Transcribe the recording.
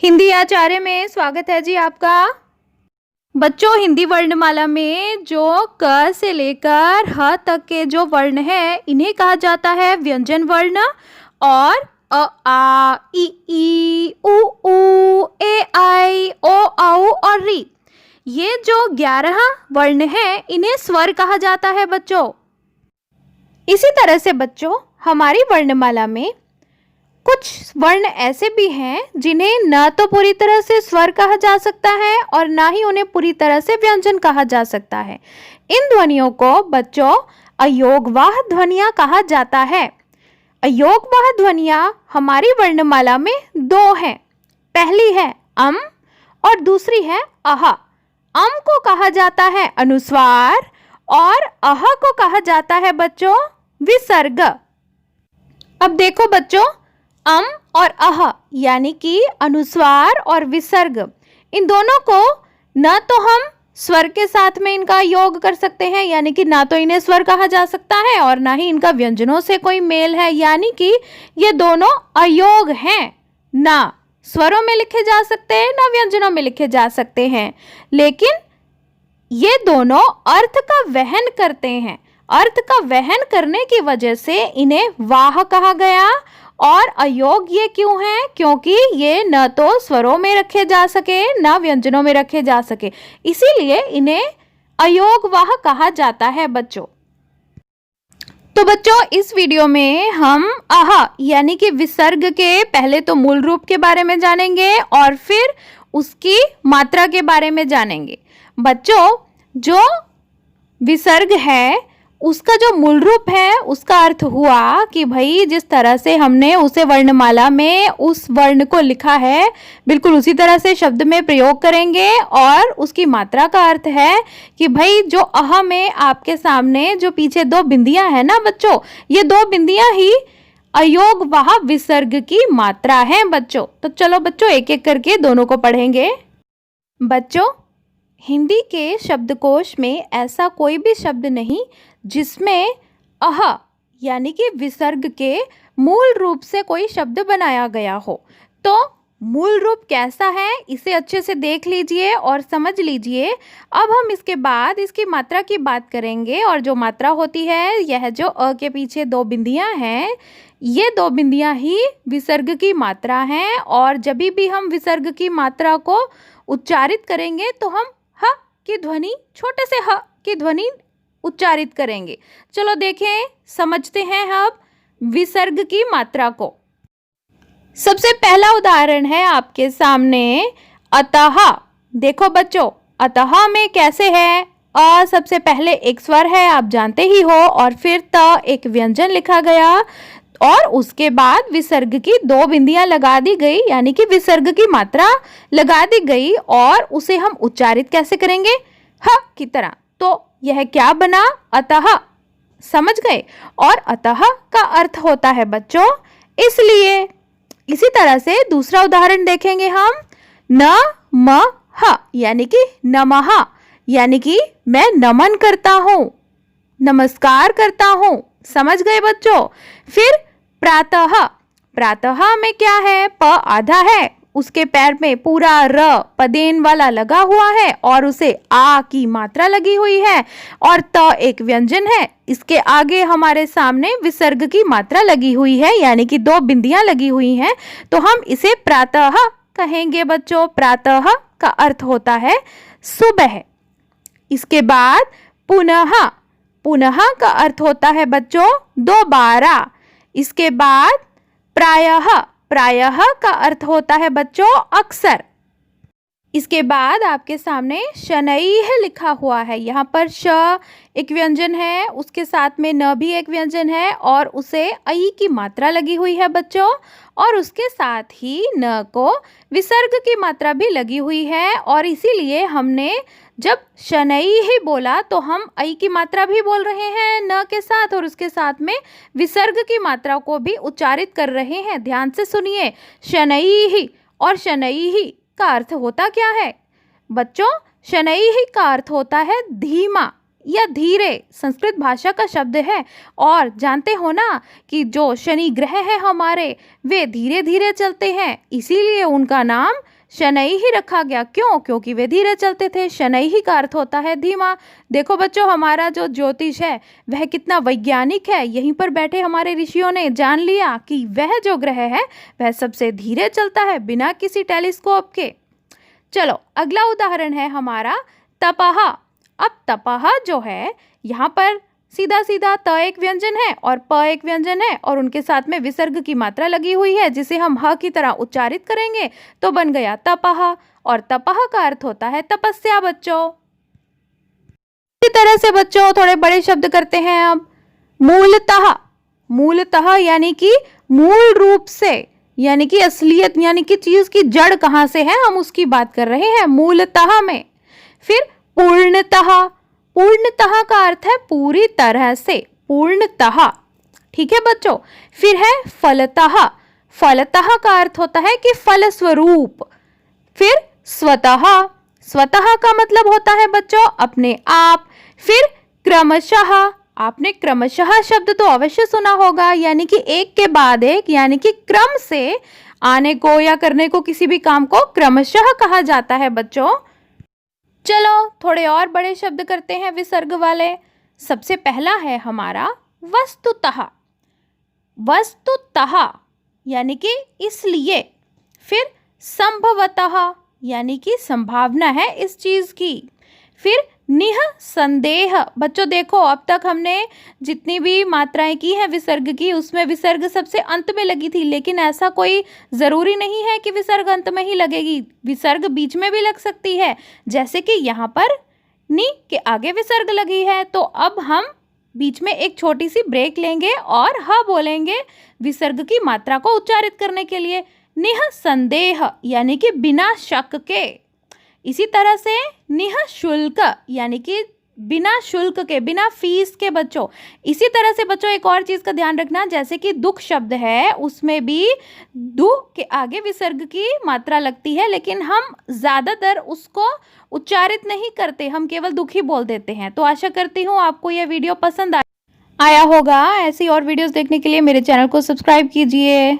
हिंदी आचार्य में स्वागत है जी आपका। बच्चों, हिंदी वर्णमाला में जो क से लेकर ह तक के जो वर्ण है इन्हें कहा जाता है व्यंजन वर्ण। और अ आ इ ई उ ऊ ए आई ओ औ और री, ये जो 11 वर्ण हैं इन्हें स्वर कहा जाता है बच्चों। इसी तरह से बच्चों, हमारी वर्णमाला में कुछ वर्ण ऐसे भी हैं जिन्हें न तो पूरी तरह से स्वर कहा जा सकता है और ना ही उन्हें पूरी तरह से व्यंजन कहा जा सकता है। इन ध्वनियों को बच्चों अयोगवाह ध्वनियां कहा जाता है। अयोगवाह ध्वनियां हमारी वर्णमाला में दो हैं। पहली है अम और दूसरी है अह। अम को कहा जाता है अनुस्वार और अह को कहा जाता है बच्चों विसर्ग। अब देखो बच्चों, अम और अह यानी कि अनुस्वार और विसर्ग, इन दोनों को न तो हम स्वर के साथ में इनका योग कर सकते हैं, यानी कि ना तो इन्हें स्वर कहा जा सकता है और ना ही इनका व्यंजनों से कोई मेल है, यानी कि ये दोनों अयोग हैं। ना स्वरों में लिखे जा सकते हैं ना व्यंजनों में लिखे जा सकते हैं, लेकिन ये दोनों अर्थ का वहन करते हैं। अर्थ का वहन करने की वजह से इन्हें वाह कहा गया। और अयोग ये क्यों है? क्योंकि ये न तो स्वरों में रखे जा सके न व्यंजनों में रखे जा सके, इसीलिए इन्हें अयोगवाह कहा जाता है बच्चों। तो बच्चों, इस वीडियो में हम अह यानी कि विसर्ग के पहले तो मूल रूप के बारे में जानेंगे और फिर उसकी मात्रा के बारे में जानेंगे। बच्चों, जो विसर्ग है उसका जो मूल रूप है उसका अर्थ हुआ कि भाई जिस तरह से हमने उसे वर्णमाला में उस वर्ण को लिखा है बिल्कुल उसी तरह से शब्द में प्रयोग करेंगे। और उसकी मात्रा का अर्थ है कि भाई जो अह में आपके सामने जो पीछे दो बिंदियां हैं ना बच्चों, ये दो बिंदियां ही अयोगवाह विसर्ग की मात्रा है बच्चों। तो चलो बच्चों, एक एक करके दोनों को पढ़ेंगे। बच्चों, हिंदी के शब्दकोश में ऐसा कोई भी शब्द नहीं जिसमें अह यानी कि विसर्ग के मूल रूप से कोई शब्द बनाया गया हो। तो मूल रूप कैसा है इसे अच्छे से देख लीजिए और समझ लीजिए। अब हम इसके बाद इसकी मात्रा की बात करेंगे। और जो मात्रा होती है, यह जो अ के पीछे दो बिंदियां हैं, ये दो बिंदियां ही विसर्ग की मात्रा हैं। और जब भी हम विसर्ग की मात्रा को उच्चारित करेंगे तो हम ह की ध्वनि, छोटे से ह की ध्वनि उच्चारित करेंगे। चलो देखें, समझते हैं अब विसर्ग की मात्रा को। सबसे पहला उदाहरण है आपके सामने अतः। देखो बच्चों, अतः में कैसे है? अ सबसे पहले एक स्वर है, आप जानते ही हो, और फिर त एक व्यंजन लिखा गया और उसके बाद विसर्ग की दो बिंदियां लगा दी गई, यानी कि विसर्ग की मात्रा लगा दी गई। और उसे हम उच्चारित कैसे करेंगे? ह की तरह। तो यह क्या बना? अतः। समझ गए? और अतः का अर्थ होता है बच्चों इसलिए। इसी तरह से दूसरा उदाहरण देखेंगे हम। न म ह यानी कि नमः, यानी कि मैं नमन करता हूँ, नमस्कार करता हूँ। समझ गए बच्चों? फिर प्रातः। प्रातः में क्या है? प आधा है, उसके पैर में पूरा र पदेन वाला लगा हुआ है और उसे आ की मात्रा लगी हुई है। और त एक व्यंजन है, इसके आगे हमारे सामने विसर्ग की मात्रा लगी हुई है, यानी कि दो बिंदियां लगी हुई हैं। तो हम इसे प्रातः कहेंगे बच्चों। प्रातः का अर्थ होता है सुबह। इसके बाद पुनः। पुनः का अर्थ होता है बच्चों दोबारा। इसके बाद प्रायः। प्रायः का अर्थ होता है बच्चों अक्सर। इसके बाद आपके सामने शनैः लिखा हुआ है। यहाँ पर श एक व्यंजन है, उसके साथ में न भी एक व्यंजन है और उसे ऐ की मात्रा लगी हुई है बच्चों। और उसके साथ ही न को विसर्ग की मात्रा भी लगी हुई है। और इसीलिए हमने जब शनैः बोला तो हम ऐ की मात्रा भी बोल रहे हैं न के साथ, और उसके साथ में विसर्ग की मात्रा को भी उच्चारित कर रहे हैं। ध्यान से सुनिए, शनैः। और शनैः का अर्थ होता क्या है बच्चों? शनैः का अर्थ होता है धीमा, या धीरे संस्कृत भाषा का शब्द है। और जानते हो ना कि जो शनि ग्रह है हमारे, वे धीरे धीरे चलते हैं, इसीलिए उनका नाम शनई ही रखा गया। क्यों? क्योंकि वे धीरे चलते थे। शनई ही का अर्थ होता है धीमा। देखो बच्चों, हमारा जो ज्योतिष है वह कितना वैज्ञानिक है। यहीं पर बैठे हमारे ऋषियों ने जान लिया कि वह जो ग्रह है वह सबसे धीरे चलता है, बिना किसी टेलीस्कोप के। चलो अगला उदाहरण है हमारा तपह। अब तपह जो है, यहाँ पर सीधा सीधा त एक व्यंजन है और प एक व्यंजन है और उनके साथ में विसर्ग की मात्रा लगी हुई है, जिसे हम ह की तरह उच्चारित करेंगे तो बन गया तपह। और तपह का अर्थ होता है तपस्या बच्चों। इसी तरह से बच्चों थोड़े बड़े शब्द करते हैं अब। मूलतः। मूलतः यानी कि मूल रूप से, यानी कि असलियत, यानी कि चीज की जड़ कहाँ से है, हम उसकी बात कर रहे हैं मूलतः में। फिर पूर्णतः। पूर्णतः का अर्थ है पूरी तरह से, पूर्णतः। ठीक है बच्चों। फिर है फलतः। फलतः का अर्थ होता है कि फलस्वरूप। फिर स्वतः। स्वतः का मतलब होता है बच्चों अपने आप। फिर क्रमशः। आपने क्रमशः शब्द तो अवश्य सुना होगा, यानी कि एक के बाद एक, यानी कि क्रम से आने को या करने को किसी भी काम को क्रमशः कहा जाता है बच्चों। चलो थोड़े और बड़े शब्द करते हैं विसर्ग वाले। सबसे पहला है हमारा वस्तुतः। वस्तुतः यानी कि इसलिए। फिर संभवतः यानी कि संभावना है इस चीज की। फिर निःसंदेह। बच्चों देखो, अब तक हमने जितनी भी मात्राएं की हैं विसर्ग की, उसमें विसर्ग सबसे अंत में लगी थी, लेकिन ऐसा कोई ज़रूरी नहीं है कि विसर्ग अंत में ही लगेगी, विसर्ग बीच में भी लग सकती है। जैसे कि यहाँ पर नि के आगे विसर्ग लगी है, तो अब हम बीच में एक छोटी सी ब्रेक लेंगे और ह बोलेंगे विसर्ग की मात्रा को उच्चारित करने के लिए। निःसंदेह यानी कि बिना शक के। इसी तरह से निःशुल्क यानी कि बिना शुल्क के, बिना फीस के बच्चों। इसी तरह से बच्चों एक और चीज़ का ध्यान रखना, जैसे कि दुख शब्द है, उसमें भी दु के आगे विसर्ग की मात्रा लगती है, लेकिन हम ज़्यादातर उसको उच्चारित नहीं करते, हम केवल दुख ही बोल देते हैं। तो आशा करती हूँ आपको यह वीडियो पसंद आया होगा। ऐसी और वीडियोस देखने के लिए मेरे चैनल को सब्सक्राइब कीजिए।